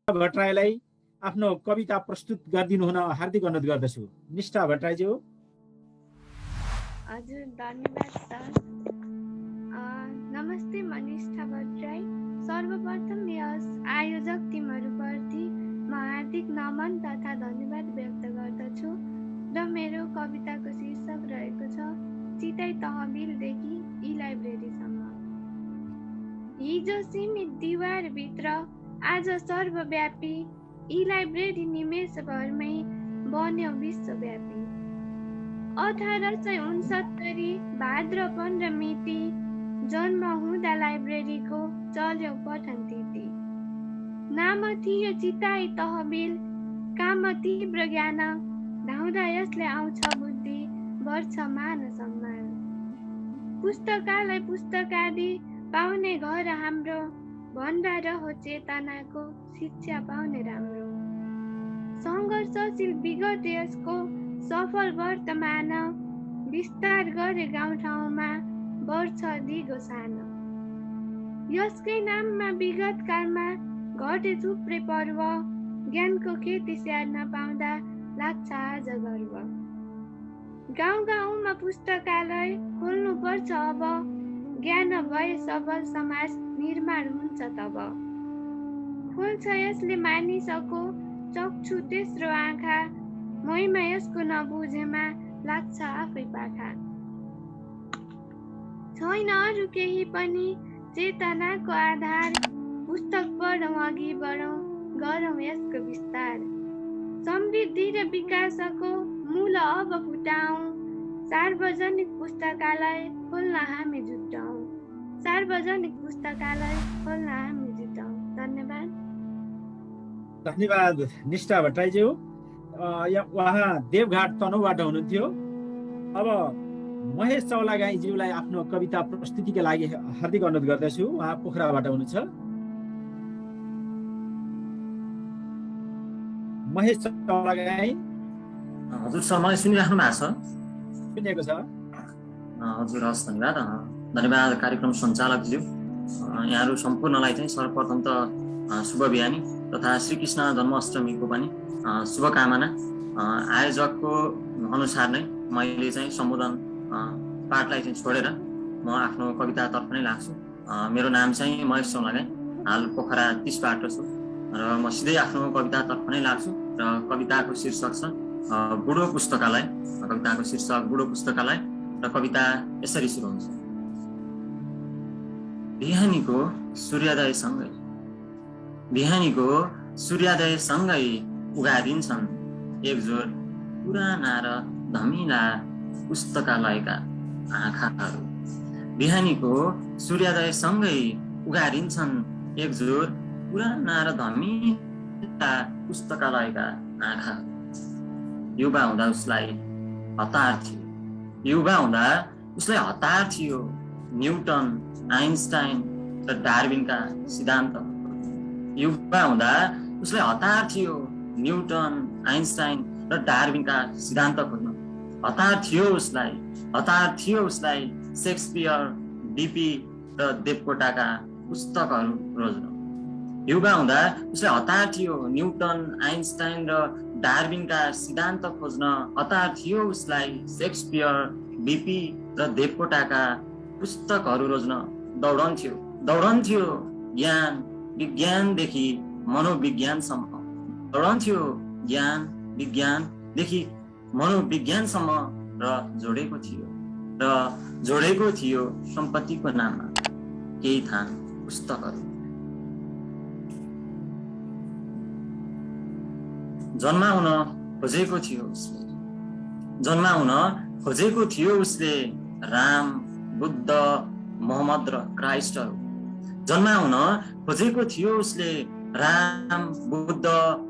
भट्टराईलाई आफ्नो कविता प्रस्तुत गरिदिनु हुन हार्दिक अनुरोध गर्दछु। निष्ठा भट्टराईज्यू। हजुर, धन्यवाद सर। नमस्ते, म निष्ठा भट्टराई। सर्वप्रथम यस आयोजक टिमहरूप्रति म हार्दिक नमन तथा धन्यवाद व्यक्त गर्दछु र मेरो कविताको शीर्षक रहेको छ चितै तहबिलदेखि ई लाइब्रेरीसम्म। हिजो सीमित दिवारभित्र आज सर्वव्यापी ई लाइब्रेरी निमेषभरमै बन्यो विश्वव्यापी। 1869 भाद्र 15 मिति जन्म हुँदा लाइब्रेरीको चल्यो पठन तिथि। नाम थियो चिताई तहबिल, काम तीव्र ज्ञान, धाउँदा यसले आउँछ बुद्धि, बढ्छ मान सम्मान। पुस्तकालय पुस्तकादि पाउने घर हाम्रो, भण्डार हो चेतनाको, शिक्षा पाउने राम्रो। सङ्घर्षशील विगत यसको सफल वर्तमान, विस्तार गरे गाउँठाउँमा बढ्छ दिगो सानो। यसकै नाममा विगत कालमा घटे थुप्रै पर्व, ज्ञानको खेती स्याहार्न पाउँदा लाग्छ आज गर्व। गाउँ गाउँमा पुस्तकालय खोल्नु पर्छ अब, ज्ञान भए सबल समाज निर्माण हुन्छ तब। खोल्छ यसले मानिसको चक्षु तेस्रो आँखा, महिमा यसको नबुझेमा लाग्छ आफै पाखा। छैन अरू केही पनि चेतनाको आधार, पुस्तक पढौँ अघि बढौँ गरौँ यसको विस्तार। समृद्धि र विकासको मूल अब फुटाउँ, सार्वजनिक पुस्तकालय खोल्न हामी जुटौँ। सार्वजनिक पुस्तकालय खोल्न हामी जुटौँ। धन्यवाद। धन्यवाद निष्ठा भट्टराईज्यू। उहाँ देवघाट तनहुँबाट हुनुहुन्थ्यो। अब महेश चौलागाईज्यूलाई आफ्नो कविता प्रस्तुतिका लागि हार्दिक अनुरोध गर्दछु। उहाँ पोखराबाट हुनुहुन्छ। महेश चौलागाई। हजुर सर, मलाई सुनिराख्नु भएको छ? सुनिएको छ। हजुर, हस्, धन्यवाद। धन्यवाद कार्यक्रम सञ्चालकज्यू। यहाँहरू सम्पूर्णलाई चाहिँ सर्वप्रथम त शुभ बिहानी तथा श्रीकृष्ण जन्माष्टमीको पनि शुभकामना। आयोजकको अनुसार नै मैले चाहिँ सम्बोधन पाठलाई चाहिँ छोडेर म आफ्नो कवितातर्फ नै लाग्छु। मेरो नाम चाहिँ महेश चौलागाई, हाल पोखरा 30बाट छु र म सिधै आफ्नो कवितातर्फ नै लाग्छु। र कविताको शीर्षक छ बुढो पुस्तकालय। कविताको शीर्षक बुढो पुस्तकालय र कविता यसरी सुरु हुन्छ। बिहानीको सूर्योदयसँगै, बिहानीको सूर्योदयसँगै उगादिन्छन् एकजोर पुराना र धमिला पुस्तकालयका आँखाहरू। बिहानीको सूर्योदयसँगै उगादिन्छन् एकजोर पुराना र धमिला पुस्तकालयका आँखाहरू। युवा हुँदा उसलाई हतार थियो, युवा हुँदा उसलाई हतार थियो न्युटन, आइन्स्टाइन र डार्विनका सिद्धान्त। युवा हुँदा उसलाई हतार थियो न्युटन, आइन्स्टाइन र डार्विनका सिद्धान्त खोज्न। हतार थियो उसलाई शेक्सपियर, डिपी र देवकोटाका पुस्तकहरू रोज्न। युवा हुँदा उसलाई हतार थियो न्युटन, आइन्स्टाइन र डार्विनका सिद्धान्त खोज्न। हतार थियो उसलाई शेक्सपियर, डिपी र देवकोटाका पुस्तकहरू रोज्न। दौडन्थ्यो ज्ञान विज्ञानदेखि मनोविज्ञानसम्म। दौडन्थ्यो ज्ञान विज्ञानदेखि मनोविज्ञानसम्म र जोडेको थियो सम्पत्तिको नाममा केही थान पुस्तकहरू। जन्माउन खोजेको थियो उसले राम, बुद्ध, मोहम्मद र क्राइस्टहरू। जन्माउन खोजेको थियो उसले राम, बुद्ध,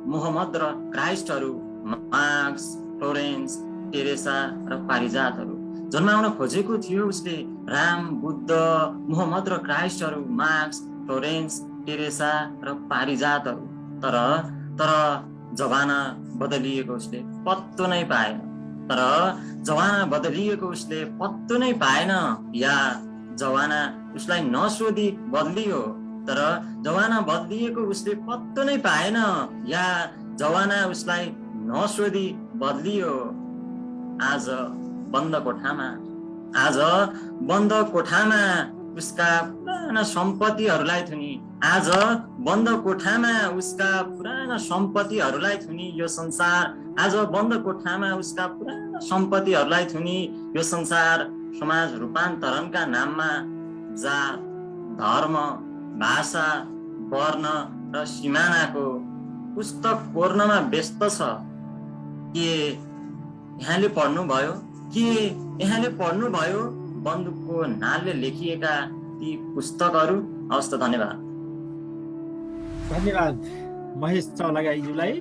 मोहम्मद र क्राइस्टहरू, मार्क्स, फ्लोरेन्स, टेरेसा र पारिजातहरू। जन्माउन खोजेको थियो उसले राम, बुद्ध, मोहम्मद र क्राइस्टहरू, मार्क्स, फ्लोरेन्स, टेरेसा र पारिजातहरू। तर जमाना बदलिएको उसले पत्तो नै पाएन। या जमाना उसलाई नसोधी बदलियो तर जवाना बदलिएको उसले पत्तो नै पाएन, या जवाना उसलाई नसोधी बदलियो। आज बन्द कोठामा उसका पुराना सम्पत्तिहरूलाई थुनी, आज बन्द कोठामा उसका पुराना सम्पत्तिहरूलाई थुनी यो संसार, आज बन्द कोठामा उसका पुराना सम्पत्तिहरूलाई थुनी यो संसार। समाज रूपान्तरणका नाममा जात, धर्म, भाषा, वर्ण र सिमानाको पुस्तक कोर्नमा व्यस्त छ। के यहाँले पढ्नुभयो बन्दुकको नालले लेखिएका ती पुस्तकहरू? हवस् त, धन्यवाद। धन्यवाद महेश चौलागाईज्यूलाई।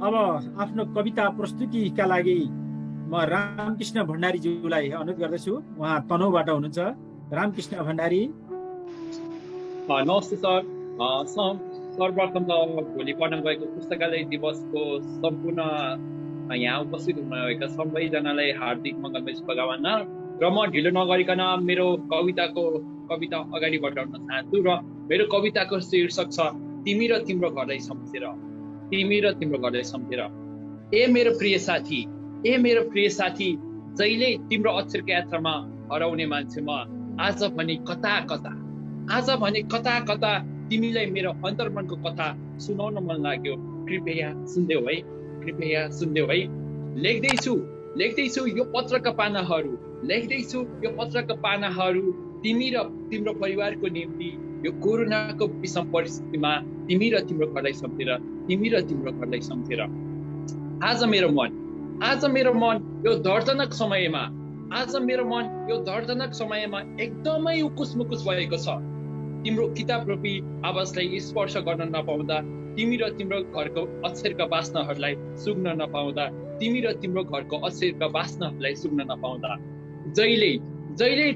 अब आफ्नो कविता प्रस्तुतिका लागि म रामकृष्ण भण्डारीज्यूलाई अनुरोध गर्दछु। उहाँ तनहुँबाट हुनुहुन्छ। रामकृष्ण भण्डारी। नमस्ते सर। सर्वप्रथम त भोलि पढ्न गएको पुस्तकालय दिवसको सम्पूर्ण यहाँ उपस्थित हुनुभएका सबैजनालाई हार्दिक मङ्गलमय शुभकामना। र म ढिलो नगरिकन मेरो कविता अगाडि बढाउन चाहन्छु। र मेरो कविताको शीर्षक छ तिमी र तिम्रो घरलाई सम्झेर। ए मेरो प्रिय साथी, जहिले तिम्रो अक्षरको यात्रामा हराउने मान्छे म। आज भने कता तिमीलाई मेरो अन्तर्मनको कथा सुनाउन मन लाग्यो। कृपया सुन्देऊ है। लेख्दैछु यो पत्रका पानाहरू तिमी र तिम्रो परिवारको निम्ति यो कोरोनाको विषम परिस्थितिमा तिमी र तिम्रो घरलाई सम्झेर। आज मेरो मन यो दर्दनाक समयमा एकदमै उकुस-मुकुस भएको छ। तिम्रो किताब रूपी आवाजलाई स्पर्श गर्न नपाउँदा, तिमी र तिम्रो घरको अक्षरका बास्नाहरूलाई सुग्न नपाउँदा, जहिले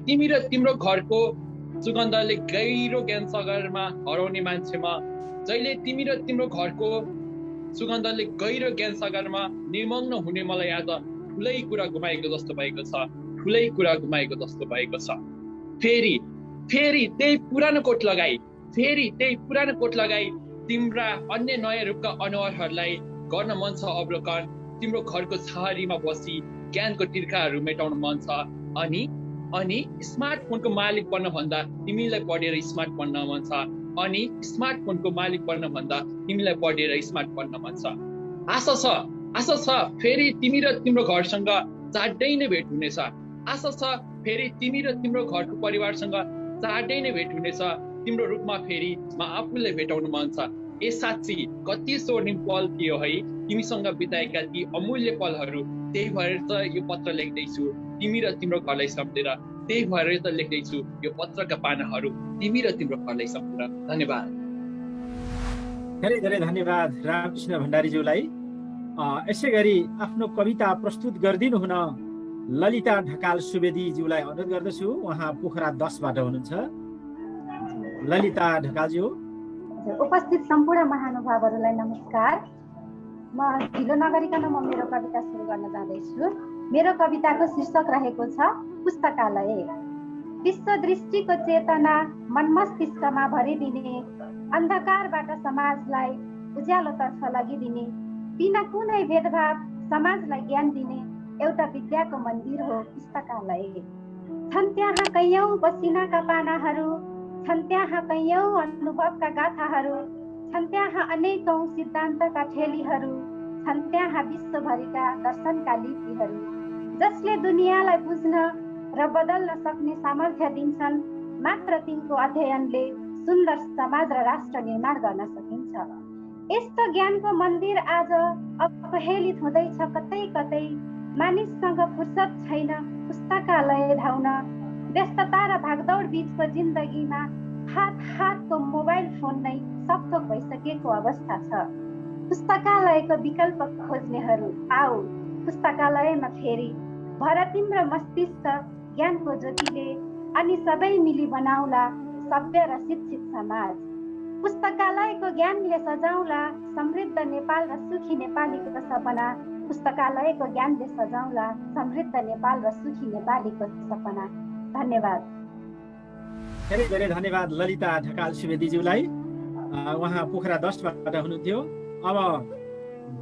तिमी र तिम्रो घरको सुगन्धले गहिरो ज्ञान सागरमा हराउने मान्छेमा, निमग्न हुने मलाई आज ठुलै कुरा गुमाएको जस्तो भएको छ। फेरि त्यही पुरानो कोट लगाई तिम्रा अन्य नयाँ रूपका अनुहारहरूलाई गर्न मन छ अवलोकन। तिम्रो घरको छहारीमा बसी ज्ञानको तिर्खाहरू मेटाउन मन छ। अनि स्मार्टफोनको मालिक बन्न भन्दा तिमीलाई पढेर स्मार्ट बन्न मन छ। आशा छ फेरि तिमी र तिम्रो घरसँग चाँडै नै भेट हुनेछ। तिम्रो रूपमा फेरि म आफूलाई भेटाउन मन छ। ए साँच्ची कति स्वर्णिम पल थियो है तिमीसँग बिताएका ती अमूल्य पलहरू। त्यही भएर त यो पत्र लेख्दैछु तिमी र तिम्रो घरलाई सम्झेर। धन्यवाद। धेरै धेरै धन्यवाद रामकृष्ण भण्डारीज्यूलाई। यसै गरी आफ्नो कविता प्रस्तुत गरिदिनु हुन ललिता ढकाल सुवेदीज्यूलाई अनुरोध गर्दछु। उहाँ पोखरा 10बाट हुनुहुन्छ। ललिता ढकालज्यू। उपस्थित सम्पूर्ण महानुभावहरूलाई नमस्कार। म ढिलो नगरिकन मेरो कविता सुरु गर्न जाँदैछु। मेरो कविताको शीर्षक रहेको छ पुस्तकालय। विश्व दृष्टिको चेतना मन मस्तिष्कमा भरिदिने, अन्धकारबाट समाजलाई उज्यालोतर्फ लगिदिने, बिना कुनै भेदभाव समाजलाई ज्ञान दिने एउटा विद्याको मन्दिर हो पुस्तकालय। छन् त्यहाँ कैयौँ पसिनाका पानाहरू, छन् त्यहाँ कैयौँ अनुभवका गाथाहरू, छन् त्यहाँ अनेकौँ सिद्धान्तका ठेलीहरू, छन् त्यहाँ विश्वभरिका दर्शनका लिपिहरू, जसले दुनियाँलाई बुझ्न र बदल्न सक्ने सामर्थ्य दिन्छन्। मात्र तिनको अध्ययनले सुन्दर समाज र राष्ट्र निर्माण गर्न सकिन्छ। यस्तो ज्ञानको मन्दिर आज अपहेलित हुँदैछ कतै कतै। मानिससँग फुर्सद छैन पुस्तकालय धाउन। व्यस्तता र भागदौड बीचको जिन्दगीमा हातको मोबाइल फोन नै सबथोक भइसकेको अवस्था छ। पुस्तकालयको विकल्प खोज्नेहरू आऊ पुस्तकालयमा फेरि। भर तिम्रो मस्तिष्क ज्ञानको ज्योतिले, अनि सबै मिली बनाउला सभ्य र शिक्षित समाज। पुस्तकालयको ज्ञानले सजाउला समृद्ध नेपाल र सुखी नेपालीको सपना। पुस्तकालयको ज्ञानले सजाउला समृद्ध नेपाल र सुखी नेपालीको सपना। धन्यवाद। धेरै धेरै धन्यवाद ललिता ढकाल सुवेदीज्यूलाई। उहाँ पोखरा 10बाट हुनुहुन्थ्यो। अब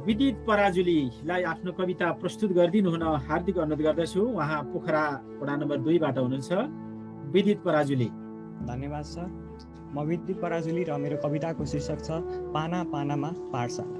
विदित पराजुलीलाई आफ्नो कविता प्रस्तुत गरिदिनु हुन हार्दिक अनुरोध गर्दछु। उहाँ पोखरा वडा नम्बर 2बाट हुनुहुन्छ। विदित पराजुली। धन्यवाद सर। म विदित पराजुली र मेरो कविताको शीर्षक छ पाना पानामा पाठशाला।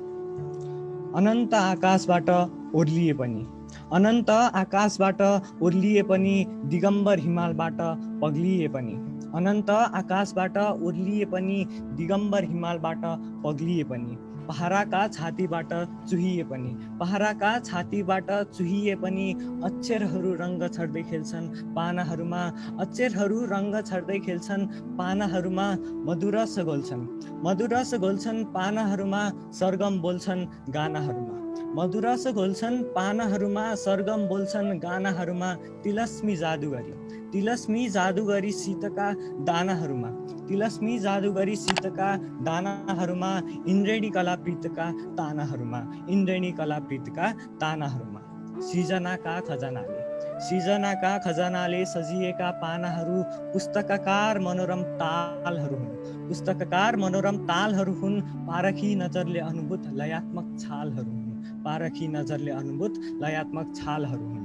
अनन्त आकाशबाट ओर्लिए पनि, अनन्त आकाशबाट ओर्लिए पनि, दिगम्बर हिमालबाट पग्लिए पनि, अनन्त आकाशबाट ओर्लिए पनि, दिगम्बर हिमालबाट पग्लिए पनि, पहराका छातीबाट चुहिए पनि, पहराका छातीबाट चुहिए पनि, अक्षरहरू रङ्ग छर्दै खेल्छन् पानाहरूमा, अक्षरहरू रङ्ग छर्दै खेल्छन् पानाहरूमा, मधुरस घोल्छन्, मधुरस घोल्छन् पानाहरूमा, सरगम बोल्छन् गानाहरूमा, मधुरस घोल्छन् पानाहरूमा, सरगम बोल्छन् गानाहरूमा, तिलस्मी जादुगरी, तिलस्मी जादुगरी शीतका दानाहरूमा, तिलस्मी जादुगरी शीतका दानाहरूमा, इन्द्रेणी कलाप्रीतका तानाहरूमा, इन्द्रेणी कलाप्रीतका तानाहरूमा, सृजनाका खजानाले, सृजनाका खजानाले सजिएका पानाहरू पुस्तककार मनोरम तालहरू हुन्, पुस्तककार मनोरम तालहरू हुन्, पारखी नजरले अनुभूत लयात्मक छालहरू हुन्, पारखी नजरले अनुभूत लयात्मक छालहरू हुन्,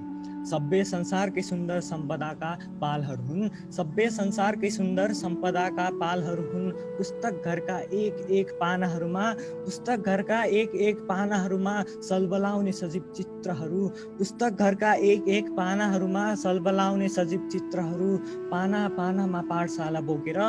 सभ्य संसारकै सुन्दर सम्पदाका पालहरू हुन्, सभ्य संसारकै सुन्दर सम्पदाका पालहरू हुन्, पुस्तक घरका एक एक पानाहरूमा, पुस्तक घरका एक एक पानाहरूमा सलबलाउने सजीव चित्रहरू, पुस्तक घरका एक एक पानाहरूमा सलबलाउने सजीव चित्रहरू, पाना पानामा पाठशाला बोकेर,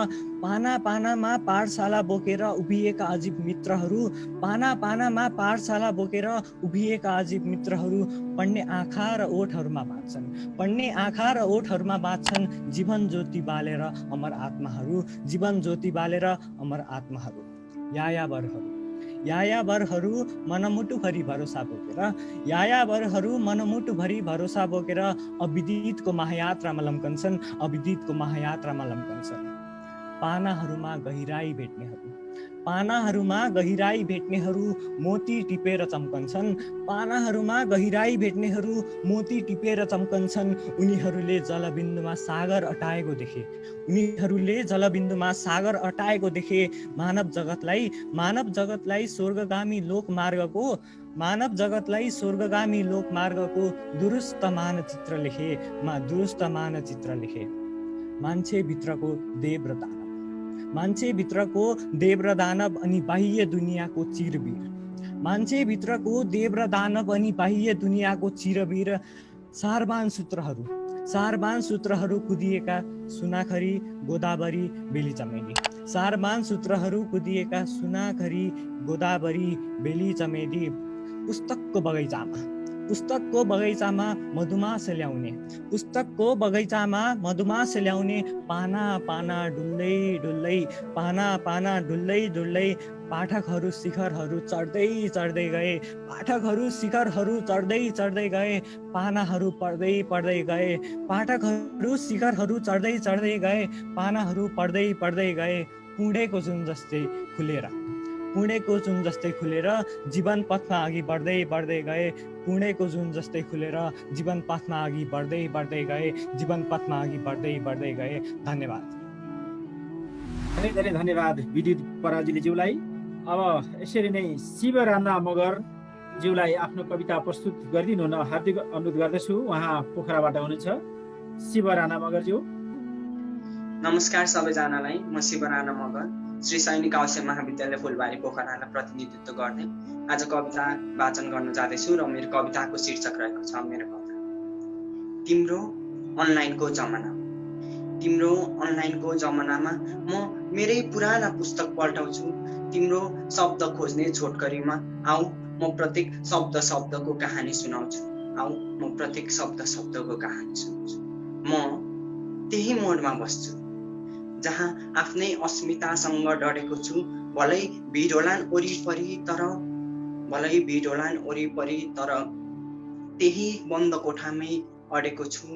पाना पानामा पाठशाला बोकेर उभिएका अजीब मित्रहरू, पाना पानामा पाठशाला बोकेर उभिएका अजीब मित्रहरू, पढ्ने आँखा र ओठहरूमा बाँच्छन्, पढ्ने आँखा र ओठहरूमा बाँच्छन्, जीवन ज्योति बालेर अमर आत्माहरू, जीवन ज्योति बालेर अमर आत्माहरू, यायावरहरू, यायावरहरू मनमुटुभरि भरोसा बोकेर, यायावरहरू मनमुटुभरि भरोसा बोकेर अविदितको महायात्रामा लम्कन्छन्, अविदितको महायात्रामा लम्कन्छन्, पानाहरूमा गहिराई भेट्नेहरू, पानाहरूमा गहिराई भेट्नेहरू मोती टिपेर चम्कन्छन्, पानाहरूमा गहिराई भेट्नेहरू मोती टिपेर चम्कन्छन्, उनीहरूले जलबिन्दुमा सागर अटाएको देखे, उनीहरूले जलबिन्दुमा सागर अटाएको देखे, मानव जगतलाई स्वर्गगामी लोकमार्गको, मानव जगतलाई स्वर्गगामी लोकमार्गको दुरुस्त मानचित्र लेखे, दुरुस्त मानचित्र लेखे, मान्छे भित्रको देव र दानव, मान्छे भित्रको देव र दानव अनि बाह्य दुनियाँको चिरवीर, मान्छे भित्रको देव र दानव अनि बाह्य दुनियाँको चिरवीर, सारबान सूत्रहरू कुदिएका सुनाखरी गोदावरी बेली चमेली, सारबान सूत्रहरू कुदिएका सुनाखरी गोदावरी बेली चमेली, पुस्तकको बगैँचामा मधुमास ल्याउने, पुस्तकको बगैँचामा मधुमास ल्याउने, पाना पाना डुल्दै डुल्दै, पाना पाना डुल्दै डुल्दै, पाठकहरू शिखरहरू चढ्दै चढ्दै गए, पाठकहरू शिखरहरू चढ्दै चढ्दै गए, पानाहरू पढ्दै पढ्दै गए, पाठकहरू शिखरहरू चढ्दै चढ्दै गए, पानाहरू पढ्दै पढ्दै गए, पुँडेको जुन जस्तै खुलेर, पुँडेको जुन जस्तै खुलेर जीवन पथमा अघि बढ्दै बढ्दै गए, पुँडेको जुन जस्तै खुलेर जीवन पथमा अघि बढ्दै बढ्दै गए, जीवन पथमा अघि बढ्दै बढ्दै गए। धन्यवाद। धेरै धेरै धन्यवाद विदित पराजुलीज्यूलाई। अब यसरी नै शिव राणा मगर ज्यूलाई आफ्नो कविता प्रस्तुत गरिदिनु हुन हार्दिक अनुरोध गर्दछु। उहाँ पोखराबाट हुनुहुन्छ। शिव राणा मगरज्यू। नमस्कार सबैजनालाई। म शिव राणा मगर श्री सैनिक आवासीय महाविद्यालय फुलबारी पोखरालाई प्रतिनिधित्व गर्दै आज कविता वाचन गर्न जाँदैछु र मेरो कविताको शीर्षक रहेको छ मेरो कथा। तिम्रो अनलाइनको जमाना। तिम्रो अनलाइनको जमानामा म मेरै पुराना पुस्तक पल्टाउँछु। तिम्रो शब्द खोज्ने छोटकरीमा आऊ म प्रत्येक शब्दको कहानी सुनाउँछु। आऊ म प्रत्येक शब्दको कहानी सुनाउँछु। म त्यही मोडमा बस्छु जहाँ आफ्नै अस्मितासँग डढेको छु। भलै भिडोलान वरिपरि तर त्यही बन्द कोठामै अडेको छु।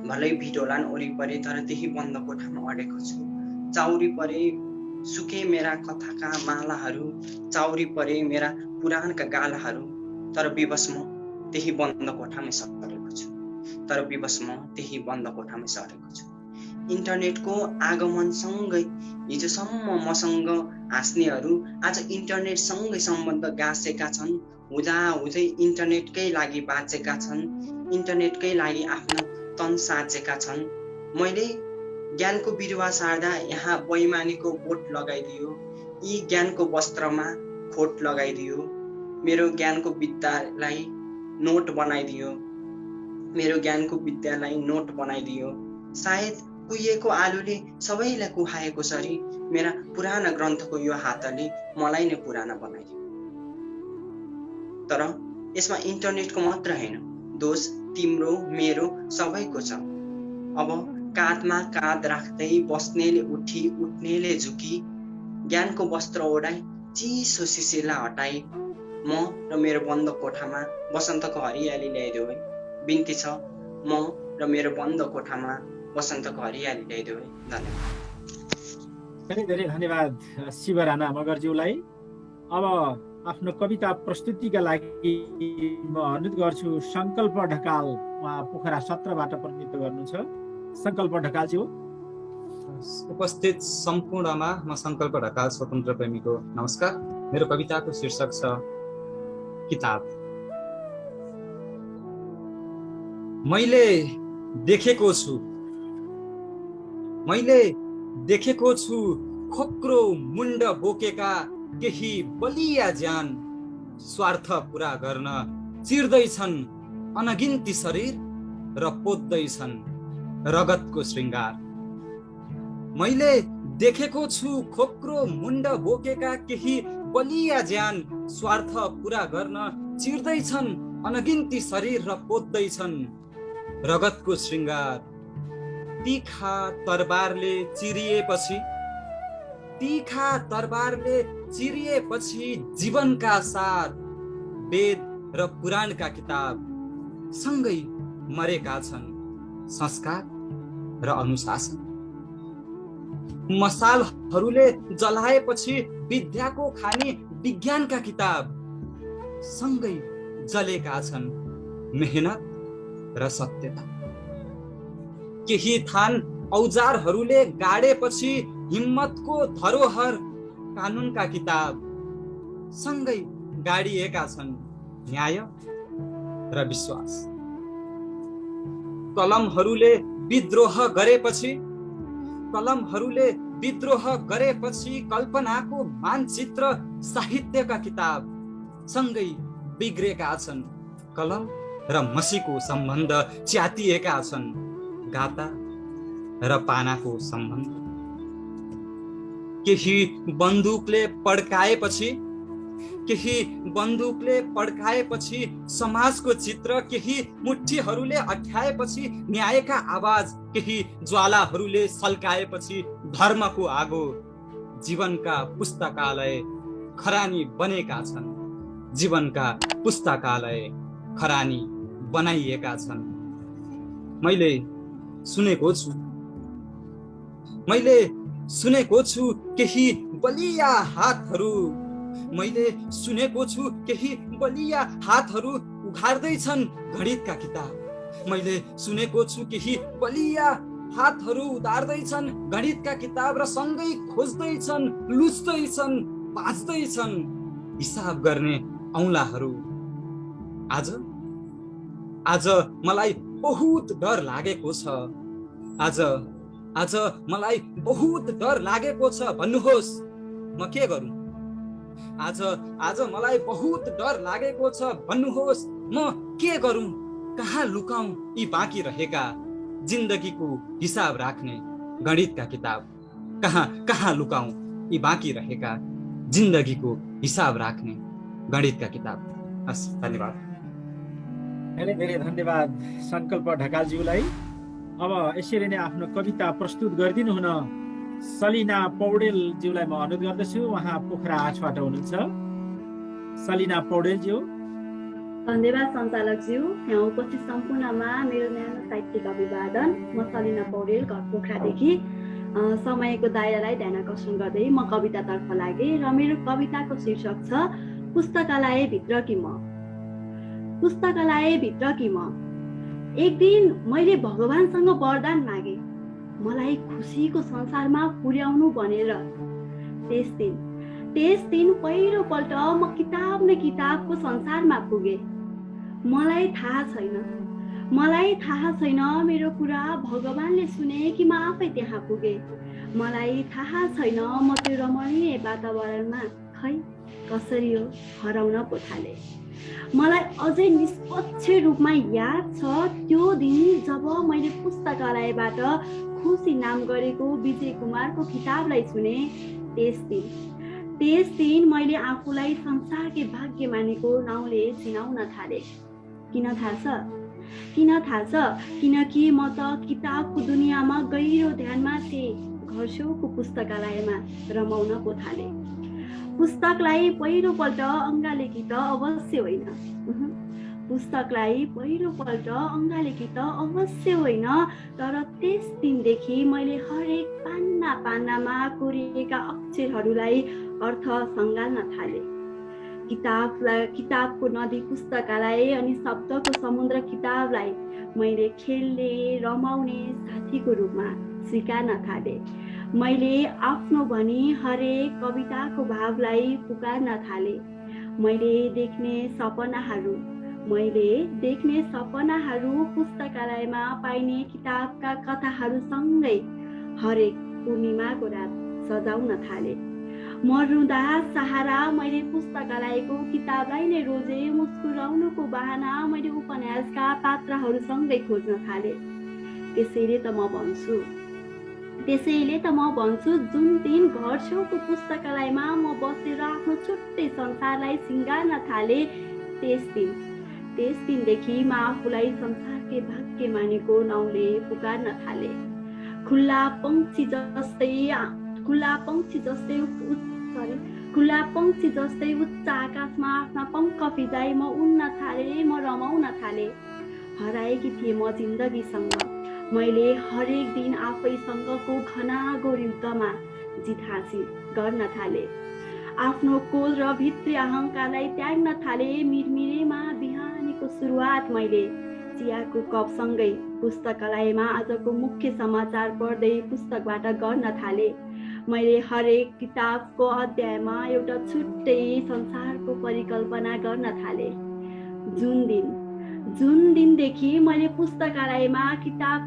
भलै भिडोलान वरिपरि तर त्यही बन्द कोठामा अडेको छु। चाउरी परे सुके मेरा कथाका मालाहरू, चाउरी परे मेरा पुराणका गालाहरू, तर विवश म त्यही बन्द कोठामै सरेको छु। इन्टरनेटको आगमनसँगै हिजोसम्म मसँग हाँस्नेहरू आज इन्टरनेटसँगै सम्बन्ध गाँसेका छन्, हुँदाहुँदै इन्टरनेटकै लागि बाँचेका छन्, इन्टरनेटकै लागि आफ्नो तन साँचेका छन्। मैले ज्ञानको बिरुवा सार्दा यहाँ बैमानीको बोट लगाइदियो, यी ज्ञानको वस्त्रमा खोट लगाइदियो, मेरो ज्ञानको विद्यालाई नोट बनाइदियो, मेरो ज्ञानको विद्यालाई नोट बनाइदियो। सायद कुहिएको आलुले सबैलाई कुहाएको सरी मेरा पुराना ग्रन्थको यो हातले मलाई नै पुराना बनाइदियो। तर यसमा इन्टरनेटको मात्र होइन, दोष तिम्रो मेरो सबैको छ। अब काँधमा काँध राख्दै बस्नेले उठी उठ्नेले झुकी ज्ञानको वस्त्र ओढाई चिसो शिशिरलाई हटाई म र मेरो बन्द कोठामा वसन्तको हरियाली ल्याइदेऊ है। बिन्ती छ, म र मेरो बन्द कोठामा वसन्तको हरियाली ल्याइदेऊ है। धन्यवाद। धेरै धेरै धन्यवाद शिव राणा मगरज्यूलाई। अब आफ्नो कविता प्रस्तुतिका लागि म अनुरोध गर्छु सङ्कल्प ढकाल, उहाँ पोखरा 17बाट प्रतिनिधित्व गर्नुहुन्छ। सङ्कल्प ढकालज्यू। उपस्थित सम्पूर्णमा म सङ्कल्प ढकाल स्वतन्त्र प्रेमीको नमस्कार। मेरो कविताको शीर्षक छ किताब। मैले देखेको छु खोक्रो मुण्ड बोकेका केही बलिया ज्यान स्वार्थ पुरा गर्न चिर्दैछन् अनगिन्ती शरीर र पोद्दैछन् रगतको श्रृङ्गार। मैले देखेको छु खोक्रो मुण्ड बोकेका केही बलिया ज्यान स्वार्थ पुरा गर्न चिर्दैछन् अनगिन्ती शरीर र पोद्दैछन् रगतको श्रृङ्गार। तीखा तरबारले चिरिएपछि जीवनका सार वेद र पुराणका किताब सँगै मरेका छन् संस्कार र अनुशासन। मसालहरूले जलाएपछि विद्याको खानी विज्ञानका किताब सँगै जलेका छन् मेहनत र सत्यता। केही थान औजारहरूले गाडेपछि हिम्मतको धरोहर कानुनका किताब सँगै गाडिएका छन् न्याय र विश्वास। कलमहरूले विद्रोह गरेपछि कल्पनाको मानचित्र साहित्यका किताब सँगै बिग्रेका छन् कलम र मसीको सम्बन्ध च्यातिएका छन् गाता र पानाको सम्बन्ध। केही बन्दुकले पड्काएपछि समाजको चित्र, केही मुठ्ठीहरूले अठ्याएपछि न्यायका आवाज, केही ज्वालाहरूले सल्काएपछि धर्मको आगो। जीवनका पुस्तकालय खरानी बनेका छन्, जीवनका पुस्तकालय खरानी बनाइएका छन्। मैले सुनेको छु केही बलिया हातहरू उघार्दैछन् गणितका किताब। मैले सुनेको छु केही बलिया हातहरू उतार्दैछन् गणितका किताब र सँगै खोज्दैछन्, लुच्दैछन्, बाँच्दैछन् हिसाब गर्ने औँलाहरू। आज मलाई बहुत डर लागेको छ। आज मलाई बहुत डर लागेको छ, भन्नुहोस् म के गरौँ? आज मलाई बहुत डर लागेको छ, भन्नुहोस् म के गरौँ? कहाँ लुकाउँ यी बाँकी रहेका जिन्दगीको हिसाब राख्ने गणितका किताब? कहाँ लुकाउँ यी बाँकी रहेका जिन्दगीको हिसाब राख्ने गणितका किताब? हस्, धन्यवाद। धेरै धेरै धन्यवाद सङ्कल्प ढकालज्यूलाई। अब यसरी नै आफ्नो कविता प्रस्तुत गरिदिनु हुन सलिना पौडेलज्यूलाई म अनुरोध गर्दछु। उहाँ पोखरा 8बाट हुनुहुन्छ। सलिना पौडेलज्यू। धन्यवाद सञ्चालकज्यू। यहाँ उपस्थित सम्पूर्णमा मेरो न्यानो साहित्यिक अभिवादन। म सलिना पौडेल, घर पोखरादेखि। समयको दायरालाई ध्यान आकर्षण गर्दै म कवितातर्फ लागेँ र मेरो कविताको शीर्षक छ पुस्तकालयभित्र कि म। पुस्तकालयभित्र कि म। एक दिन मैले भगवानसँग वरदान मागे, मलाई खुसीको संसारमा पुर्याउनु भनेर। त्यस दिन पहिलोपल्ट म किताब न किताबको संसारमा पुगे। मलाई थाहा छैन मेरो कुरा भगवानले सुने कि म आफै त्यहाँ पुगे। मलाई थाहा छैन म त्यो रमणीय वातावरणमा खै कसरी हो हराउन पो थाले। मलाई अझै निष्पक्ष रूपमा याद छ त्यो दिन जब मैले पुस्तकालयबाट खुसी नाम गरेको विजय कुमारको किताबलाई सुने। त्यस दिन मैले आफूलाई संसारकै भाग्यमानीको नाउँले चिनाउन थाले। किन थाहा छ? किनकि म त किताबको दुनियाँमा गहिरो ध्यानमा थिएँ। घर छेउको पुस्तकालयमा रमाउन पो थाले। पुस्तकलाई पहिलोपल्ट अङ्गालेकी त अवश्य होइन, तर त्यस दिनदेखि मैले हरेक पानामा कोरिएका अक्षरहरूलाई अर्थ सङ्गाल्न थाले। किताबको नदी पुस्तकालय अनि शब्दको समुद्र किताबलाई मैले खेल्ने रमाउने साथीको रूपमा स्वीकार्न थाले। मैले आफ्नो भनी हरेक कविताको भावलाई पुकार्न थाले। मैले देख्ने सपनाहरू पुस्तकालयमा पाइने किताबका कथाहरूसँगै हरेक पूर्णिमाको रात सजाउन थाले। म रुँदा सहारा मैले पुस्तकालयको किताबलाई नै रोजे। मुस्कुराउनुको बहाना मैले उपन्यासका पात्रहरूसँगै खोज्न थाले। त्यसैले त म भन्छु जुन दिन घर छेउको पुस्तकालयमा म बसेर आफ्नो छुट्टै संसारलाई सिँगार्न थाले, त्यस दिनदेखि म आफूलाई संसारकै भाग्यमानीको नाउँले पुकार्न थाले। खुल्ला पंक्षी जस्तै उच्च आकाशमा आफ्ना पंख फिजाई म उड्न थाले, म रमाउन थाले। हराएकी थिएँ म जिन्दगीसँग। मैले हरेक दिन आफैसँगको घना युद्धमा जित हासिल गर्न थाले। आफ्नो क्रोध र भित्री अहङ्कारलाई त्याग्न थाले। मिरमिरेमा बिहानीको सुरुवात मैले चियाको कपसँगै पुस्तकालयमा आजको मुख्य समाचार पढ्दै पुस्तकबाट गर्न थाले। मैले हरेक किताबको अध्यायमा एउटा छुट्टै संसारको परिकल्पना गर्न थाले। जुन दिनदेखि मैले पुस्तकालयमा किताब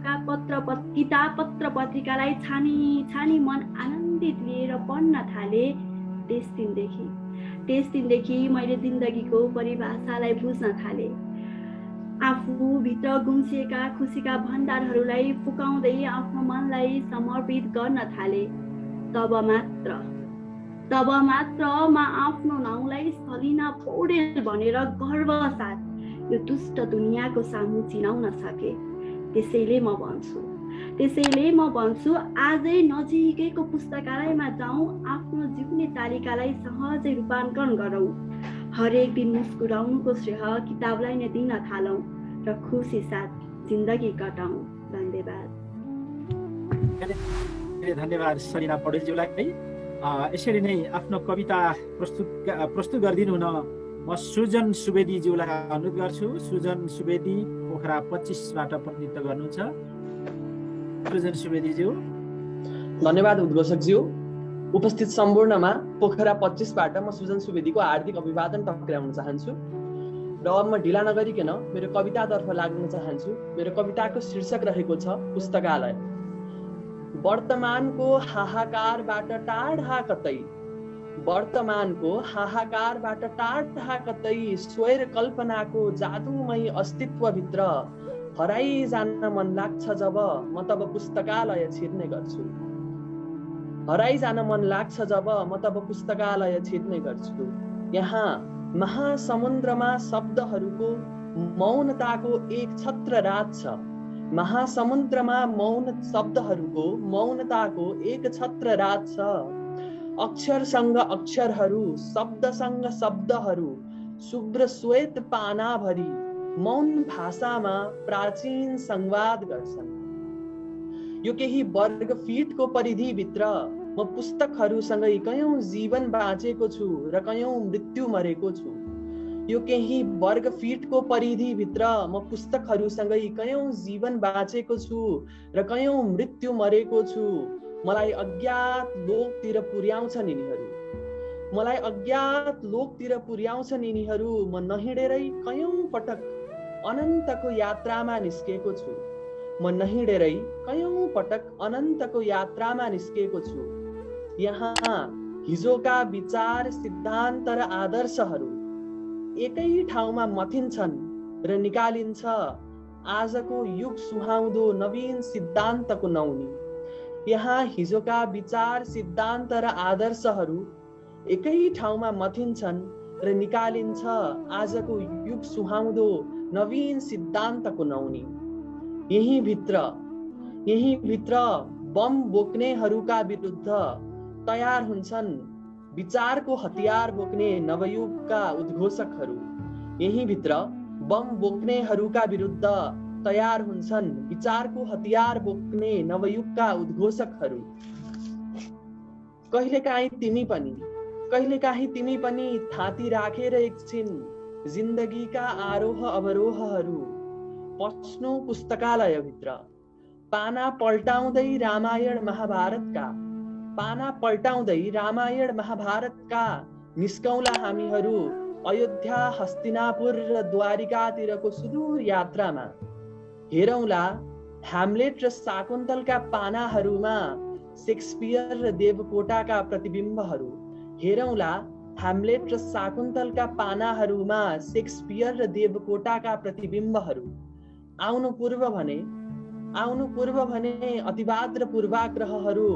पत्र पत्रिकालाई छानी मन आनन्दित लिएर पढ्न थाले, त्यस दिनदेखि मैले जिन्दगीको परिभाषालाई बुझ्न थाले। आफू भित्र गुम्सिएका खुसीका भण्डारहरूलाई फुकाउँदै आफ्नो मनलाई समर्पित गर्न थाले। तब मात्र म आफ्नो नाउँलाई सलिना पौडेल भनेर गर्वसाथ यो दुष्ट दुनियाँको सामु चिनाउन सके। त्यसैले म भन्छु आजै नजिकैको पुस्तकालयमा जाउँ, आफ्नो जिउने तालिकालाई सहजै रूपान्तरण गरौँ। हरेक दिन मुस्कुराउनुको श्रेय किताबलाई नै दिन थालौँ र खुसी साथ जिन्दगी कटाउँ। धन्यवाद सलिना पौडेलज्यूलाई। यसरी नै आफ्नो कविता प्रस्तुत गरिदिनु हुन म सुजन सुवेदीज्यूलाई अनुरोध गर्छु। सुजन सुवेदी पोखरा 25बाट प्रतिनिधित्व गर्नुहुन्छ। सुजन सुवेदीज्यू। धन्यवाद उद्घोषकज्यू। उपस्थित सम्पूर्णमा पोखरा 25बाट म सुजन सुवेदीको हार्दिक अभिवादन टक्राउन चाहन्छु र अब म ढिला नगरिकन मेरो कवितातर्फ लाग्न चाहन्छु। मेरो कविताको शीर्षक रहेको छ पुस्तकालय। वर्तमानको हाहाकारबाट टाढा कतै स्वर कल्पनाको जादुमय अस्तित्वभित्र हराइ जान मन लाग्छ जब म तब पुस्तकालय छिर्ने गर्छु। यहाँ महासमुद्रमा शब्दहरूको मौनताको एक छत्र रात छ। अक्षरसँग अक्षरहरू, शब्दसँग शब्दहरू, शुभ्र श्वेत पानाभरि मौन भाषामा प्राचीन संवाद गर्छन्। यो केही वर्ग फिटको परिधिभित्र म पुस्तकहरूसँगै कयौं जीवन बाँचेको छु र कयौं मृत्यु मरेको छु। यो केही वर्ग फिटको परिधिभित्र म पुस्तकहरूसँगै कयौं जीवन बाँचेको छु र कयौं मृत्यु मरेको छु। मलाई अज्ञात लोकतिर पुर्याउँछन् यिनीहरू, मलाई अज्ञात लोकतिर पुर्याउँछन् यिनीहरू। म नहिँडेरै कयौं पटक अनन्तको यात्रामा निस्केको छु, म नहिँडेरै कयौं पटक अनन्तको यात्रामा निस्केको छु। यहाँ हिजोका विचार, सिद्धान्त र आदर्शहरू एकै ठाउँमा मथिन्छन् र निकालिन्छ आजको युग सुहाउँदो नवीन सिद्धान्तको नौनी। यहाँ हिजोका विचार, सिद्धान्त र आदर्शहरू एकै ठाउँमा मथिन्छन् र निकालिन्छ आजको युग सुहाउँदो नवीन सिद्धान्तको नौनी। यही भित्र बम बोक्नेहरूका विरुद्ध तयार हुन्छन् विचारको हतियार बोक्ने नवयुगका उद्घोषकहरू। यही भित्र बम बोक्नेहरूका विरुद्ध तयार हुन्छन् विचारको हतियार बोक्ने नवयुगका उद्घोषकहरू। कहिलेकाहीँ तिमी पनि थाती राखेर एकछिन जिन्दगीका आरोह अवरोहहरू पस्नु पुस्तकालयभित्र। पाना पल्टाउँदै रामायण महाभारतका निस्कौला हामीहरू अयोध्या, हस्तिनापुर र द्वारिकातिरको सुदूर यात्रामा। हेरौँला ह्याम्लेट र शाकुन्तलका पानाहरूमा शेक्सपियर र देवकोटाका प्रतिबिम्बहरू। हेरौँला ह्याम्लेट र शाकुन्तलका पानाहरूमा शेक्सपियर र देवकोटाका प्रतिबिम्बहरू। आउनु पूर्व भने अतिवाद र पूर्वाग्रहहरू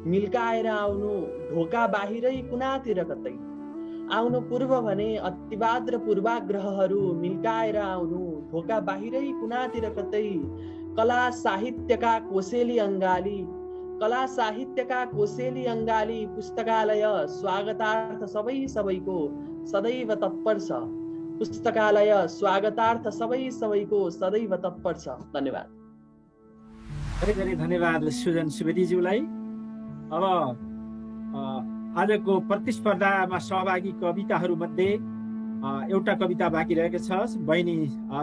मिल्काएर आउनु ढोका बाहिरै कुनातिर कतै। आउनु पूर्व भने अतिवाद र पूर्वाग्रहहरू मिल्काएर आउनु ढोका बाहिरै कुनातिर कतै। कला साहित्यका कोसेली अङ्गाली पुस्तकालय स्वागतार्थ सबैको सदैव तत्पर छ। पुस्तकालय स्वागतार्थ सबैको सदैव तत्पर छ। धन्यवाद। धेरै धेरै धन्यवाद सुजन सुवेदीज्यूलाई। अब आजको प्रतिस्पर्धामा सहभागी कविताहरू मध्ये एउटा कविता बाँकी रहेको छ। बहिनी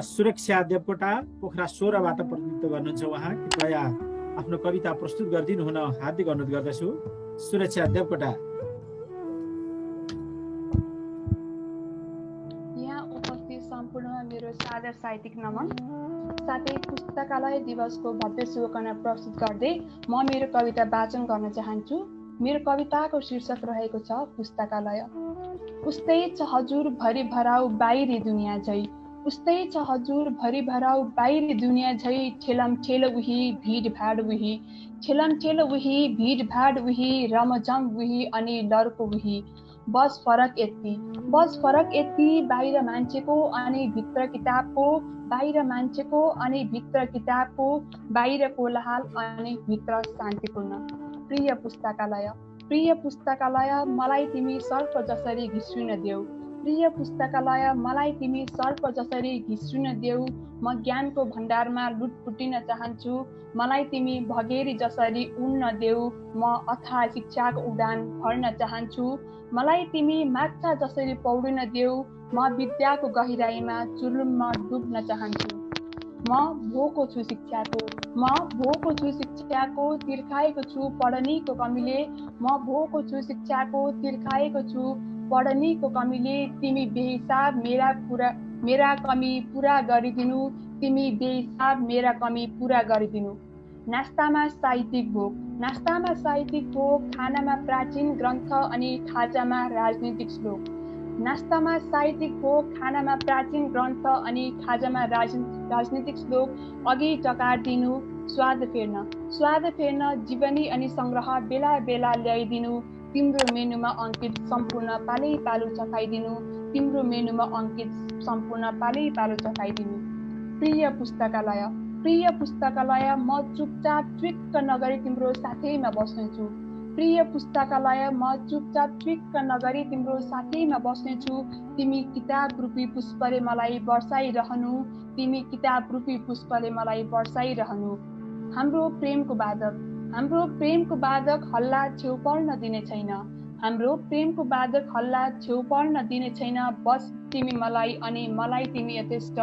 सुरक्षा देवकोटा पोखरा 16बाट प्रतिनिधित्व गर्नुहुन्छ। उहाँ कृपया आफ्नो कविता प्रस्तुत गरिदिनु हुन हार्दिक अनुरोध गर्दछु। सुरक्षा देवकोटा। यहाँ उपस्थित सम्पूर्णमा मेरो सादर साहित्यिक नमन, साथै पुस्तकालय दिवसको भव्य शुभकामना प्रस्तुत गर्दै म मेरो कविता वाचन गर्न चाहन्छु। मेरो कविताको शीर्षक रहेको छ पुस्तकालय। उस्तै छ हजुर भरि भराउ बाहिरी दुनियाँ झै, उस्तै छ हजुर भरि भराउ बाहिरी दुनियाँ झै। ठेलम ठेल उही भिडभाड उही, ठेलम ठेल उही भिडभाड उही, रमझम उही अनि लड्को उही। बस फरक यति बाहिर मान्छेको अनि भित्र किताबको, बाहिर मान्छेको अनि भित्र किताबको, बाहिर कोलाहल अनि भित्र शान्तिपूर्ण। प्रिय पुस्तकालय मलाई तिमी सर्प जसरी घिस्रिन देऊ, प्रिय पुस्तकालय मलाई तिमी सर्प जसरी घिस्रिन देऊ। म ज्ञानको भण्डारमा लुटपुटिन चाहन्छु, मलाई तिमी भगेरी जसरी उड्न देऊ। म अथाह शिक्षाको उडान भर्न चाहन्छु, मलाई तिमी माछा जसरी पौडिन देऊ। म विद्याको गहिराईमा चुर्लुममा डुब्न चाहन्छु। म भोको छु शिक्षाको तिर्खाएको छु पढनीको कमीले। म भोको छु शिक्षाको तिर्खाएको छु पढनीको कमीले। तिमी बेहिसाब मेरा कमी पुरा गरिदिनु, तिमी बेहिसाब मेरा कमी पुरा गरिदिनु। नास्तामा साहित्यिक भोग, खानामा प्राचीन ग्रन्थ अनि खाजामा राजनीतिक श्लोक। नास्तामा साहित्यिक भोग, खानामा प्राचीन ग्रन्थ अनि खाजामा राजनीतिक श्लोक। अघि टकार्दिनु स्वाद फेर्न जीवनी अनि सङ्ग्रह बेला बेला ल्याइदिनु। तिम्रो मेनुमा अङ्कित सम्पूर्ण पालै पालो चखाइदिनु, तिम्रो मेनुमा अङ्कित सम्पूर्ण पालै पालो चखाइदिनु। प्रिय पुस्तकालय म चुपचाप ट्विक्क नगरी तिम्रो साथैमा बस्नेछु। प्रिय पुस्तकालय म चुपचाप ट्विक्क नगरी तिम्रो साथैमा बस्नेछु। तिमी किताब रूपी पुष्पले मलाई बर्साइरहनु, तिमी किताब रूपी पुष्पले मलाई बर्साइरहनु। हाम्रो प्रेमको बाधक हल्ला छेउ पर्न दिने छैन, हाम्रो प्रेमको बादल खल्ला छेउ पर्न दिने छैन। बस तिमी मलाई अनि मलाई तिमी यथेष्ट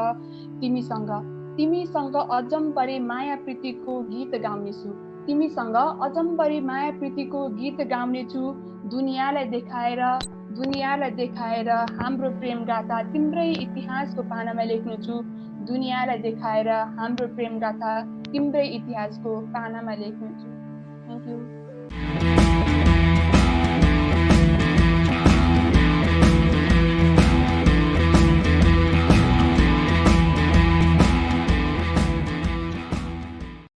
तिमीसँग। तिमीसँग अजम्बरी माया प्रीतिको गीत गाउनेछु। तिमीसँग अजम्बरी माया प्रीतिको गीत गाउनेछु। दुनियाँलाई देखाएर हाम्रो प्रेम गाथा तिम्रै इतिहासको पानामा लेख्नेछु। दुनियाँलाई देखाएर हाम्रो प्रेम गाथा तिम्रै इतिहासको पानामा लेख्नेछु। Thank you.